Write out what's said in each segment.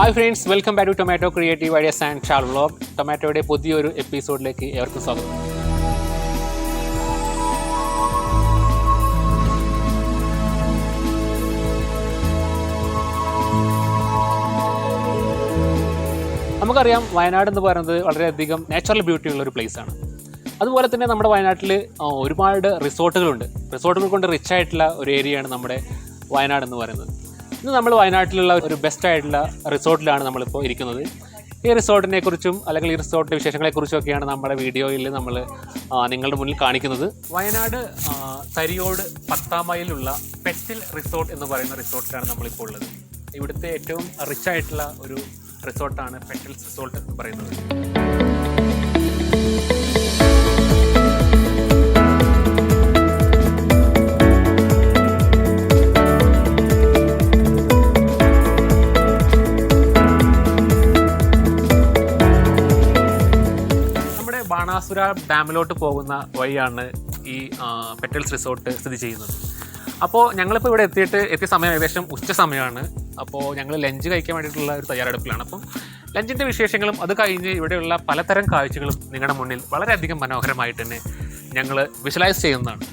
Hi friends, welcome back to tomato creative ideas and travel vlog. ടൊമാറ്റോയുടെ പുതിയൊരു എപ്പിസോഡിലേക്ക് ഏവർക്കും സ്വാഗതം. നമുക്കറിയാം, വയനാട് എന്ന് പറയുന്നത് വളരെയധികം നാച്ചുറൽ ബ്യൂട്ടി ഉള്ളൊരു പ്ലേസാണ്. അതുപോലെ തന്നെ നമ്മുടെ വയനാട്ടിൽ ഒരുപാട് റിസോർട്ടുകളുണ്ട്. റിസോർട്ടുകൾ കൊണ്ട് റിച്ച് ആയിട്ടുള്ള ഒരു ഏരിയയാണ് നമ്മുടെ വയനാട് എന്ന് പറയുന്നത്. ഇന്ന് നമ്മൾ വയനാട്ടിലുള്ള ഒരു ബെസ്റ്റ് ആയിട്ടുള്ള റിസോർട്ടിലാണ് നമ്മളിപ്പോൾ ഇരിക്കുന്നത്. ഈ റിസോർട്ടിനെ കുറിച്ചും അല്ലെങ്കിൽ ഈ റിസോർട്ടിൻ്റെ വിശേഷങ്ങളെക്കുറിച്ചും ഒക്കെയാണ് നമ്മുടെ വീഡിയോയിൽ നമ്മൾ നിങ്ങളുടെ മുന്നിൽ കാണിക്കുന്നത്. വയനാട് തരിയോട് 10 മൈലിലുള്ള പെറ്റിൽ റിസോർട്ട് എന്ന് പറയുന്ന റിസോർട്ടിലാണ് നമ്മളിപ്പോൾ ഉള്ളത്. ഇവിടുത്തെ ഏറ്റവും റിച്ച് ആയിട്ടുള്ള ഒരു റിസോർട്ടാണ് പെറ്റൽസ് റിസോർട്ട് എന്ന് പറയുന്നത്. ബാണാസുര ഡാമിലോട്ട് പോകുന്ന വഴിയാണ് ഈ പെറ്റൽസ് റിസോർട്ട് സ്ഥിതി ചെയ്യുന്നത്. അപ്പോൾ ഞങ്ങളിപ്പോൾ ഇവിടെ എത്തിയ സമയം ഏകദേശം ഉച്ച സമയമാണ്. അപ്പോൾ ഞങ്ങൾ ലഞ്ച് കഴിക്കാൻ വേണ്ടിയിട്ടുള്ള ഒരു തയ്യാറെടുപ്പിലാണ്. അപ്പം ലഞ്ചിൻ്റെ വിശേഷങ്ങളും അത് കഴിഞ്ഞ് ഇവിടെയുള്ള പലതരം കാഴ്ചകളും നിങ്ങളുടെ മുന്നിൽ വളരെയധികം മനോഹരമായിട്ട് തന്നെ ഞങ്ങൾ വിഷ്വലൈസ് ചെയ്യുന്നതാണ്.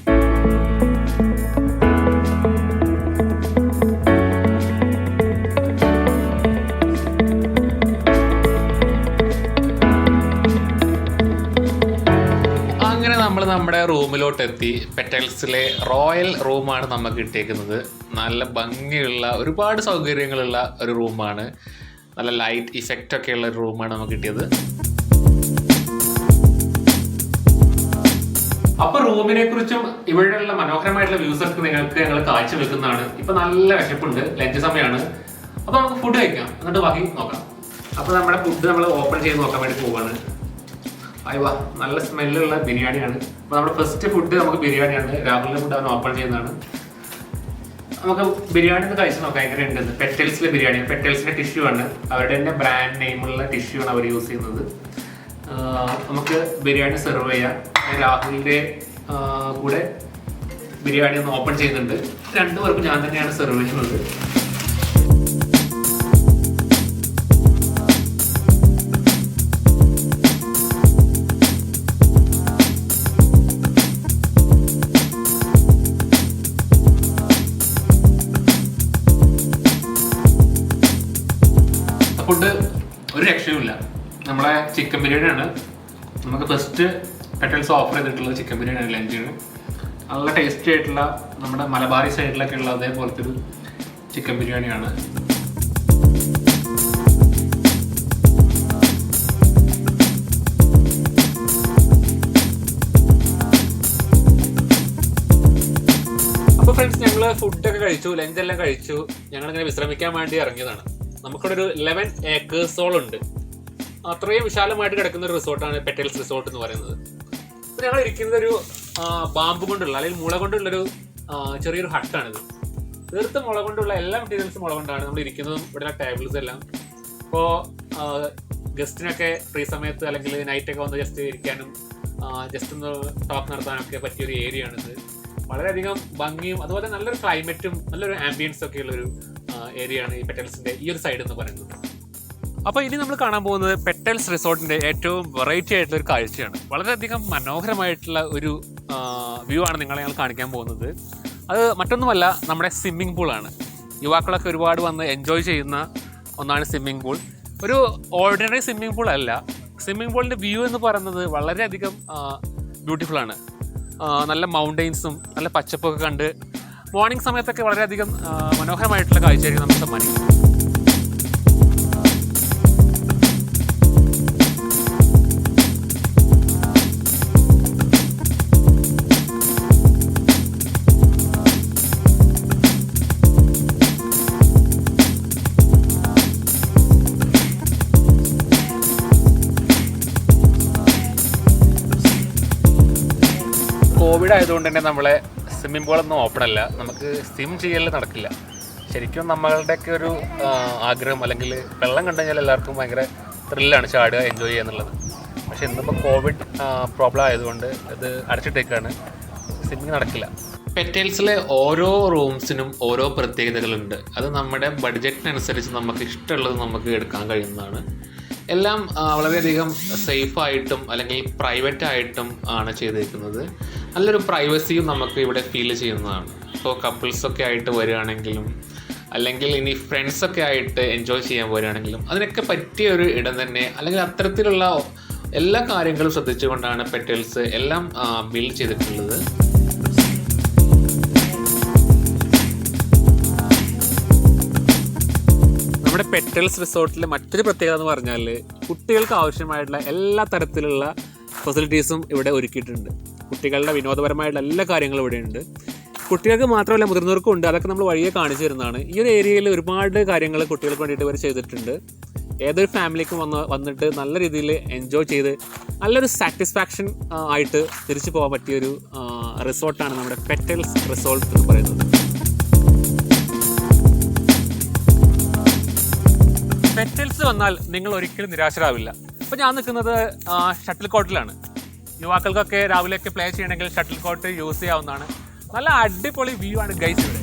നമ്മുടെ റൂമിലോട്ട് എത്തി. പെറ്റൽസിലെ റോയൽ റൂമാണ് നമുക്ക് കിട്ടിയേക്കുന്നത്. നല്ല ഭംഗിയുള്ള ഒരുപാട് സൗകര്യങ്ങളുള്ള ഒരു റൂമാണ്. നല്ല ലൈറ്റ് ഇഫക്റ്റ് ഒക്കെ ഉള്ള ഒരു റൂമാണ് നമുക്ക് കിട്ടിയത്. അപ്പൊ റൂമിനെ കുറിച്ചും ഇവിടെയുള്ള മനോഹരമായിട്ടുള്ള വ്യൂസ് ഒക്കെ നിങ്ങൾക്ക് ഞങ്ങൾ കാഴ്ചവെക്കുന്നതാണ്. ഇപ്പൊ നല്ല വിശപ്പുണ്ട്, ലഞ്ച് സമയമാണ്. അപ്പൊ നമുക്ക് ഫുഡ് കഴിക്കാം, എന്നിട്ട് ബാക്കി നോക്കാം. അപ്പൊ നമ്മുടെ ഫുഡ് നമ്മൾ ഓപ്പൺ ചെയ്ത് നോക്കാൻ വേണ്ടി പോവാണ്. അയ്യോ, നല്ല സ്മെല്ലുള്ള ബിരിയാണിയാണ്. അപ്പോൾ നമ്മുടെ ഫസ്റ്റ് ഫുഡ് നമുക്ക് ബിരിയാണിയാണ്. രാഹുലിൻ്റെ ഫുഡ് അവൻ ഓപ്പൺ ചെയ്യുന്നതാണ്. നമുക്ക് ബിരിയാണി ഒന്ന് കഴിച്ച് നോക്കാം എങ്ങനെയുണ്ടെന്ന്. പെറ്റൽസിലെ ബിരിയാണി, പെറ്റൽസിൻ്റെ ടിഷ്യൂ ആണ്. അവരുടെ തന്നെ ബ്രാൻഡ് നെയിമുള്ള ടിഷ്യൂ ആണ് അവർ യൂസ് ചെയ്യുന്നത്. നമുക്ക് ബിരിയാണി സെർവ് ചെയ്യാം. രാഹുലിൻ്റെ കൂടെ ബിരിയാണി ഒന്ന് ഓപ്പൺ ചെയ്യുന്നുണ്ട്. 2 പേർക്കും ഞാൻ തന്നെയാണ് സെർവ് ചെയ്യുന്നത്. ഫുഡ് ഒരു രക്ഷയുമില്ല. നമ്മളെ ചിക്കൻ ബിരിയാണിയാണ് നമുക്ക് ഫസ്റ്റ് പെറ്റൽസ് ഓഫർ ചെയ്തിട്ടുള്ളത്. ചിക്കൻ ബിരിയാണിയാണ് ലഞ്ചിന്. നല്ല ടേസ്റ്റി ആയിട്ടുള്ള നമ്മുടെ മലബാറി സൈഡിലൊക്കെ ഉള്ള അതേപോലത്തെ ഒരു ചിക്കൻ ബിരിയാണിയാണ്. അപ്പോൾ ഫ്രണ്ട്സ്, ഞങ്ങൾ ഫുഡൊക്കെ കഴിച്ചു, ലഞ്ചെല്ലാം കഴിച്ചു. ഞങ്ങളിങ്ങനെ വിശ്രമിക്കാൻ വേണ്ടി ഇറങ്ങിയതാണ്. നമുക്കിവിടെ ഒരു 11 ഏക്കേഴ്സോളം ഉണ്ട്. അത്രയും വിശാലമായിട്ട് കിടക്കുന്ന ഒരു റിസോർട്ടാണ് പെറ്റൽസ് റിസോർട്ട് എന്ന് പറയുന്നത്. അപ്പോൾ ഞങ്ങൾ ഇരിക്കുന്നത് ഒരു ബാമ്പ് കൊണ്ടുള്ള അല്ലെങ്കിൽ മുള കൊണ്ടുള്ളൊരു ചെറിയൊരു ഹട്ടാണിത്. തീർത്ത് മുള കൊണ്ടുള്ള എല്ലാ മെറ്റീരിയൽസും മുള കൊണ്ടാണ് നമ്മൾ ഇരിക്കുന്നതും. ഇവിടെ ടേബിൾസ് എല്ലാം. ഇപ്പോൾ ഗസ്റ്റിനൊക്കെ ഫ്രീ സമയത്ത് അല്ലെങ്കിൽ നൈറ്റൊക്കെ വന്ന് ജസ്റ്റ് ഇരിക്കാനും ജസ്റ്റ് ഒന്ന് ടോക്ക് നടത്താനൊക്കെ പറ്റിയൊരു ഏരിയ ആണിത്. വളരെയധികം ഭംഗിയും അതുപോലെ നല്ലൊരു ക്ലൈമറ്റും നല്ലൊരു ആംബിയൻസും ഒക്കെ ഉള്ളൊരു ഏരിയയാണ് ഈ പെറ്റൽസിൻ്റെ ഈ ഒരു സൈഡ് എന്ന് പറയുന്നത്. അപ്പോൾ ഇനി നമ്മൾ കാണാൻ പോകുന്നത് പെറ്റൽസ് റിസോർട്ടിൻ്റെ ഏറ്റവും വെറൈറ്റി ആയിട്ടുള്ള ഒരു കാഴ്ചയാണ്. വളരെയധികം മനോഹരമായിട്ടുള്ള ഒരു വ്യൂ ആണ് നിങ്ങളെ ഞങ്ങൾ കാണിക്കാൻ പോകുന്നത്. അത് മറ്റൊന്നുമല്ല, നമ്മുടെ സ്വിമ്മിംഗ് പൂളാണ്. യുവാക്കളൊക്കെ ഒരുപാട് വന്ന് എൻജോയ് ചെയ്യുന്ന ഒന്നാണ് സ്വിമ്മിംഗ് പൂൾ. ഒരു ഓർഡിനറി സ്വിമ്മിംഗ് പൂൾ അല്ല. സ്വിമ്മിംഗ് പൂളിൻ്റെ വ്യൂ എന്ന് പറയുന്നത് വളരെയധികം ബ്യൂട്ടിഫുള്ളാണ്. നല്ല മൗണ്ടെയ്ൻസും നല്ല പച്ചപ്പൊക്കെ കണ്ട് മോർണിംഗ് സമയത്തൊക്കെ വളരെയധികം മനോഹരമായിട്ടുള്ള കാഴ്ചയായിരിക്കും നമുക്ക് സമ്മാനിക്കും. കോവിഡ് ആയതുകൊണ്ട് തന്നെ നമ്മളെ സ്വിമ്മിംഗ് പൂളൊന്നും ഓപ്പൺ അല്ല. നമുക്ക് സ്വിം ചെയ്യൽ നടക്കില്ല. ശരിക്കും നമ്മളുടെയൊക്കെ ഒരു ആഗ്രഹം അല്ലെങ്കിൽ വെള്ളം കണ്ടു കഴിഞ്ഞാൽ എല്ലാവർക്കും ഭയങ്കര ത്രില്ലാണ് ചാടുക, എൻജോയ് ചെയ്യുക എന്നുള്ളത്. പക്ഷേ ഇന്നിപ്പോൾ കോവിഡ് പ്രോബ്ലം ആയതുകൊണ്ട് ഇത് അടച്ചിട്ടേക്കാണ്. സ്വിമ്മിങ് നടക്കില്ല. പെറ്റൽസിലെ ഓരോ റൂംസിനും ഓരോ പ്രത്യേകതകളുണ്ട്. അത് നമ്മുടെ ബഡ്ജറ്റിനനുസരിച്ച് നമുക്ക് ഇഷ്ടമുള്ളത് നമുക്ക് എടുക്കാൻ കഴിയുന്നതാണ്. എല്ലാം വളരെയധികം സേഫായിട്ടും അല്ലെങ്കിൽ പ്രൈവറ്റായിട്ടും ആണ് ചെയ്തേക്കുന്നത്. നല്ലൊരു പ്രൈവസിയും നമുക്ക് ഇവിടെ ഫീൽ ചെയ്യുന്നതാണ്. ഇപ്പോൾ കപ്പിൾസൊക്കെ ആയിട്ട് വരികയാണെങ്കിലും അല്ലെങ്കിൽ ഇനി ഫ്രണ്ട്സൊക്കെ ആയിട്ട് എൻജോയ് ചെയ്യാൻ വരികയാണെങ്കിലും അതിനൊക്കെ പറ്റിയ ഒരു ഇടം തന്നെ, അല്ലെങ്കിൽ അത്തരത്തിലുള്ള എല്ലാ കാര്യങ്ങളും ശ്രദ്ധിച്ചുകൊണ്ടാണ് പെറ്റൽസ് എല്ലാം ബിൽഡ് ചെയ്തിട്ടുള്ളത്. നമ്മുടെ പെറ്റൽസ് റിസോർട്ടിലെ മറ്റൊരു പ്രത്യേകത എന്ന് പറഞ്ഞാൽ കുട്ടികൾക്ക് ആവശ്യമായിട്ടുള്ള എല്ലാ തരത്തിലുള്ള ഫെസിലിറ്റീസും ഇവിടെ ഒരുക്കിയിട്ടുണ്ട്. കുട്ടികളുടെ വിനോദപരമായിട്ടുള്ള എല്ലാ കാര്യങ്ങളും ഇവിടെയുണ്ട്. കുട്ടികൾക്ക് മാത്രമല്ല മുതിർന്നവർക്കും ഉണ്ട്. അതൊക്കെ നമ്മൾ വഴിയെ കാണിച്ചു തരുന്നതാണ്. ഈ ഒരു ഏരിയയിൽ ഒരുപാട് കാര്യങ്ങൾ കുട്ടികൾക്ക് വേണ്ടിയിട്ട് ഇവർ ചെയ്തിട്ടുണ്ട്. ഏതൊരു ഫാമിലിക്കും വന്നിട്ട് നല്ല രീതിയിൽ എൻജോയ് ചെയ്ത് നല്ലൊരു സാറ്റിസ്ഫാക്ഷൻ ആയിട്ട് തിരിച്ചു പോകാൻ പറ്റിയൊരു റിസോർട്ടാണ് നമ്മുടെ പെറ്റൽസ് റിസോർട്ട് എന്ന് പറയുന്നത്. പെറ്റൽസ് വന്നാൽ നിങ്ങൾ ഒരിക്കലും നിരാശരാവില്ല. ഇപ്പോൾ ഞാൻ നിൽക്കുന്നത് ഷട്ടിൽ കോർട്ടിലാണ്. യുവാക്കൾക്കൊക്കെ രാവിലെയൊക്കെ പ്ലേ ചെയ്യണമെങ്കിൽ ഷട്ടിൽ കോർട്ട് യൂസ് ചെയ്യാവുന്നതാണ്. നല്ല അടിപൊളി വ്യൂ ആണ് ഗൈസ് ഇവിടെ.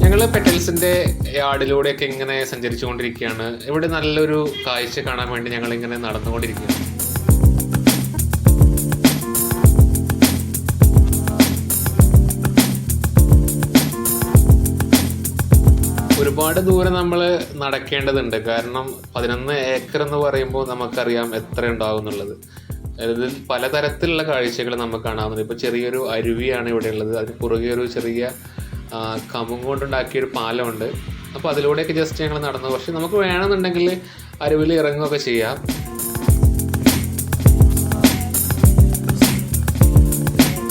ഞങ്ങൾ പെറ്റൽസിൻ്റെ യാർഡിലൂടെയൊക്കെ ഇങ്ങനെ സഞ്ചരിച്ചുകൊണ്ടിരിക്കുകയാണ്. ഇവിടെ നല്ലൊരു കാഴ്ച കാണാൻ വേണ്ടി ഞങ്ങളിങ്ങനെ നടന്നുകൊണ്ടിരിക്കുകയാണ്. ഒരുപാട് ദൂരം നമ്മൾ നടക്കേണ്ടതുണ്ട്. കാരണം 11 ഏക്കർ എന്ന് പറയുമ്പോൾ നമുക്കറിയാം എത്ര ഉണ്ടാവും എന്നുള്ളത്. ഇതിൽ പലതരത്തിലുള്ള കാഴ്ചകൾ നമുക്ക് കാണാവുന്നത്. ഇപ്പോൾ ചെറിയൊരു അരുവിയാണ് ഇവിടെ ഉള്ളത്. അതിന് പുറകെ ഒരു ചെറിയ കമുങ്ങ് കൊണ്ടുണ്ടാക്കിയൊരു പാലമുണ്ട്. അപ്പോൾ അതിലൂടെയൊക്കെ ജസ്റ്റ് ഞങ്ങൾ നടന്നു. പക്ഷെ നമുക്ക് വേണമെന്നുണ്ടെങ്കിൽ അരുവിൽ ഇറങ്ങുകയൊക്കെ ചെയ്യാം.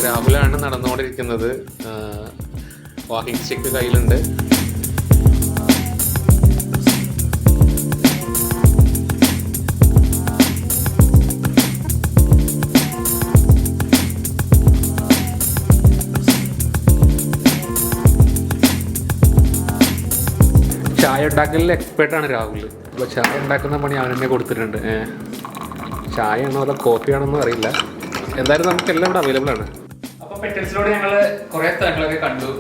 രാഹുലാണ് നടന്നുകൊണ്ടിരിക്കുന്നത്. വാക്കിംഗ് സ്റ്റിക്ക് കയ്യിലുണ്ട്. ചായ ഉണ്ടാക്കലിൽ എക്സ്പേർട്ടാണ് രാഹുൽ. അപ്പോൾ ചായ ഉണ്ടാക്കുന്ന പണി അവൻ തന്നെ കൊടുത്തിട്ടുണ്ട്. ചായയാണോ അതോ കോഫിയാണോന്നും അറിയില്ല. എന്തായാലും നമുക്ക് എല്ലാം ഇവിടെ അവൈലബിൾ ആണ്. അപ്പോൾ പെറ്റൽസിലൂടെ ഞങ്ങൾ കുറേ സ്ഥലങ്ങളൊക്കെ കണ്ടു.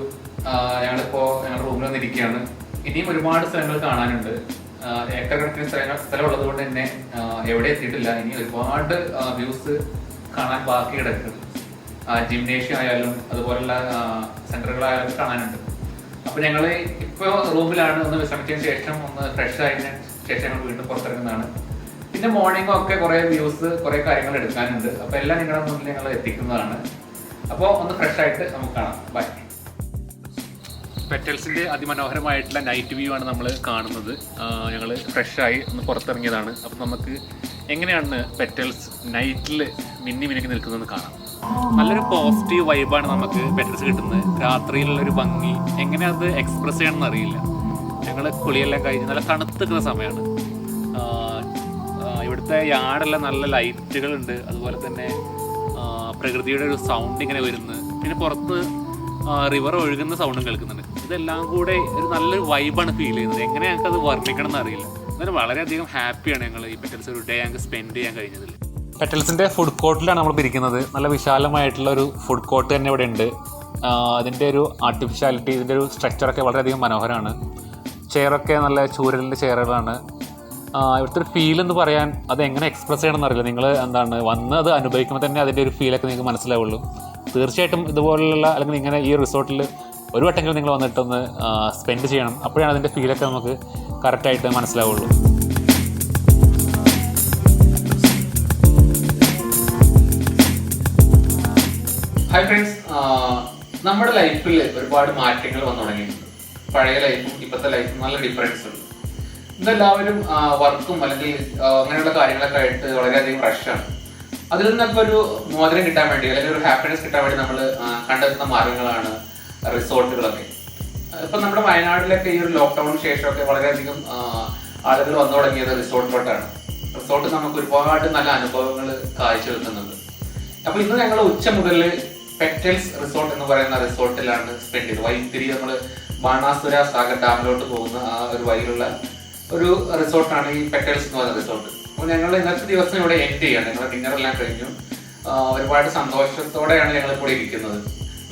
ഞങ്ങളിപ്പോൾ ഞങ്ങളുടെ റൂമിൽ വന്നിരിക്കുകയാണ്. ഇനിയും ഒരുപാട് സ്ഥലങ്ങൾ കാണാനുണ്ട്. ഏക്കർ കണക്കിന് സ്ഥലം ഉള്ളത് കൊണ്ട് തന്നെ എവിടെ എത്തിയിട്ടില്ല. ഇനി ഒരുപാട് വ്യൂസ് കാണാൻ ബാക്കി കിടക്കും. ജിംനേഷ്യം ആയാലും അതുപോലുള്ള സെൻ്ററുകളായാലും കാണാനുണ്ട്. അപ്പോൾ ഞങ്ങൾ ഇപ്പോൾ റൂമിലാണ്. ഒന്ന് വിശ്രമിച്ചതിന് ശേഷം ഒന്ന് ഫ്രഷ് ആയതിന് ശേഷം ഞങ്ങൾ വീണ്ടും പുറത്തിറങ്ങുന്നതാണ്. പിന്നെ മോർണിംഗ് ഒക്കെ കുറേ വ്യൂസ് കുറേ കാര്യങ്ങൾ എടുക്കാനുണ്ട്. അപ്പോൾ എല്ലാം നിങ്ങളുടെ മുന്നിൽ ഞങ്ങൾ എത്തിക്കുന്നതാണ്. അപ്പോൾ ഒന്ന് ഫ്രഷ് ആയിട്ട് നമുക്ക് കാണാം. ബൈ. പെറ്റൽസിൻ്റെ അതിമനോഹരമായിട്ടുള്ള നൈറ്റ് വ്യൂ ആണ് നമ്മൾ കാണുന്നത്. ഞങ്ങൾ ഫ്രഷായി ഒന്ന് പുറത്തിറങ്ങിയതാണ്. അപ്പോൾ നമുക്ക് എങ്ങനെയാണ് പെറ്റൽസ് നൈറ്റിൽ മിന്നി മിനുക്കി നിൽക്കുന്നതെന്ന് കാണാം. നല്ലൊരു പോസിറ്റീവ് വൈബാണ് നമുക്ക് പെറ്റൽസ് കിട്ടുന്നത്. രാത്രിയിലുള്ളൊരു ഭംഗി എങ്ങനെ അത് എക്സ്പ്രസ് ചെയ്യണമെന്ന് അറിയില്ല. ഞങ്ങൾ കുളിയെല്ലാം കഴിഞ്ഞ് നല്ല തണുത്തുക്കുന്ന സമയമാണ്. ഇവിടുത്തെ യാർഡെല്ലാം നല്ല ലൈറ്റുകളുണ്ട്. അതുപോലെ തന്നെ പ്രകൃതിയുടെ ഒരു സൗണ്ട് ഇങ്ങനെ വരുന്നത്. പിന്നെ പുറത്ത് റിവർ ഒഴുകുന്ന സൗണ്ടും കേൾക്കുന്നുണ്ട്. ഇതെല്ലാം കൂടെ ഒരു നല്ലൊരു വൈബാണ് ഫീൽ ചെയ്യുന്നത്. എങ്ങനെ ഞങ്ങൾക്കത് വർണ്ണിക്കണം എന്നറിയില്ല. എന്നാലും വളരെയധികം ഹാപ്പിയാണ് ഞങ്ങൾ ഈ പെറ്റൽസ് ഒരു ഡേ ഞങ്ങൾക്ക് സ്പെൻഡ് ചെയ്യാൻ കഴിഞ്ഞതിൽ. പെറ്റൽസിൻ്റെ ഫുഡ് കോർട്ടിലാണ് നമ്മൾ ഇരിക്കുന്നത്. നല്ല വിശാലമായിട്ടുള്ള ഒരു ഫുഡ് കോർട്ട് തന്നെ ഇവിടെ ഉണ്ട്. അതിൻ്റെ ഒരു ആർട്ടിഫിഷ്യാലിറ്റി, ഇതിൻ്റെ ഒരു സ്ട്രക്ചറൊക്കെ വളരെയധികം മനോഹരമാണ്. ചെയറൊക്കെ നല്ല ചൂരലിൻ്റെ ചെയറുകളാണ്. ഇവിടുത്തെ ഒരു ഫീൽ എന്ന് പറയാൻ അത് എങ്ങനെ എക്സ്പ്രസ് ചെയ്യണമെന്ന് അറിയില്ല. നിങ്ങൾ വന്ന് അത് അനുഭവിക്കുമ്പോൾ തന്നെ അതിൻ്റെ ഒരു ഫീലൊക്കെ നിങ്ങൾക്ക് മനസ്സിലാവുള്ളൂ. തീർച്ചയായിട്ടും ഇതുപോലുള്ള അല്ലെങ്കിൽ ഇങ്ങനെ ഈ റിസോർട്ടിൽ ഒരു വട്ടമെങ്കിലും നിങ്ങൾ വന്നിട്ടൊന്ന് സ്പെൻഡ് ചെയ്യണം. അപ്പോഴാണ് അതിൻ്റെ ഫീലൊക്കെ നമുക്ക് കറക്റ്റായിട്ട് മനസ്സിലാവുള്ളൂ. ഹായ് ഫ്രണ്ട്സ്, നമ്മുടെ ലൈഫിൽ ഒരുപാട് മാറ്റങ്ങൾ വന്നു തുടങ്ങിയിട്ടുണ്ട്. പഴയ ലൈഫും ഇപ്പോഴത്തെ ലൈഫും നല്ല ഡിഫറൻസ് ഉണ്ട്. ഇതെല്ലാവരും വർക്കും അല്ലെങ്കിൽ അങ്ങനെയുള്ള കാര്യങ്ങളൊക്കെ ആയിട്ട് വളരെയധികം റഷാണ്. അതിൽ നിന്നൊക്കെ ഒരു മോചനം കിട്ടാൻ വേണ്ടി അല്ലെങ്കിൽ ഒരു ഹാപ്പിനെസ് കിട്ടാൻ വേണ്ടി നമ്മൾ കണ്ടെത്തുന്ന മാർഗങ്ങളാണ് റിസോർട്ടുകളൊക്കെ. ഇപ്പം നമ്മുടെ വയനാട്ടിലൊക്കെ ഈ ഒരു ലോക്ക്ഡൌണിന് ശേഷമൊക്കെ വളരെയധികം ആളുകൾ വന്നു തുടങ്ങിയത് റിസോർട്ടിലോട്ടാണ്. റിസോർട്ട് നമുക്ക് ഒരുപാട് നല്ല അനുഭവങ്ങൾ കാഴ്ചവെക്കുന്നുണ്ട്. അപ്പോൾ ഇന്ന് ഞങ്ങൾ ഉച്ച മുതൽ പെറ്റൽസ് റിസോർട്ട് എന്ന് പറയുന്ന റിസോർട്ടിലാണ് സ്പെൻഡ് ചെയ്തത്. വൈത്തിരി നമ്മൾ ബാണാസുര സാഗർ ഡാമിലോട്ട് പോകുന്ന ആ ഒരു വഴിയിലുള്ള ഒരു റിസോർട്ടാണ് ഈ പെറ്റൽസ് എന്ന് പറയുന്ന റിസോർട്ട്. അപ്പോൾ ഞങ്ങൾ ഇന്നത്തെ ദിവസം ഇവിടെ എൻഡ് ചെയ്യാണ്. ഞങ്ങൾ ഡിന്നറെല്ലാം കഴിഞ്ഞു. ഒരുപാട് സന്തോഷത്തോടെയാണ് ഞങ്ങളിപ്പോൾ ഇരിക്കുന്നത്.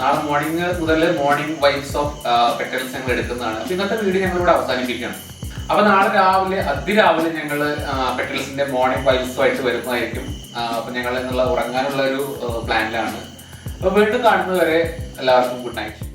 നാളെ മോർണിംഗ് മുതൽ മോർണിംഗ് വൈബ്സ് ഓഫ് പെറ്റൽസ് ഞങ്ങൾ എടുക്കുന്നതാണ്. അപ്പോൾ ഇന്നത്തെ വീഡിയോ ഞങ്ങളിവിടെ അവസാനിപ്പിക്കുകയാണ്. അപ്പോൾ നാളെ അതിരാവിലെ ഞങ്ങൾ പെറ്റൽസിന്റെ മോർണിംഗ് വൈബ്സുമായിട്ട് വരുന്നതായിരിക്കും. അപ്പോൾ ഞങ്ങൾ ഉറങ്ങാനുള്ള ഒരു പ്ലാനിലാണ്. അപ്പോൾ വീണ്ടും കാണുന്നതുവരെ എല്ലാവർക്കും ഗുഡ് നൈറ്റ്.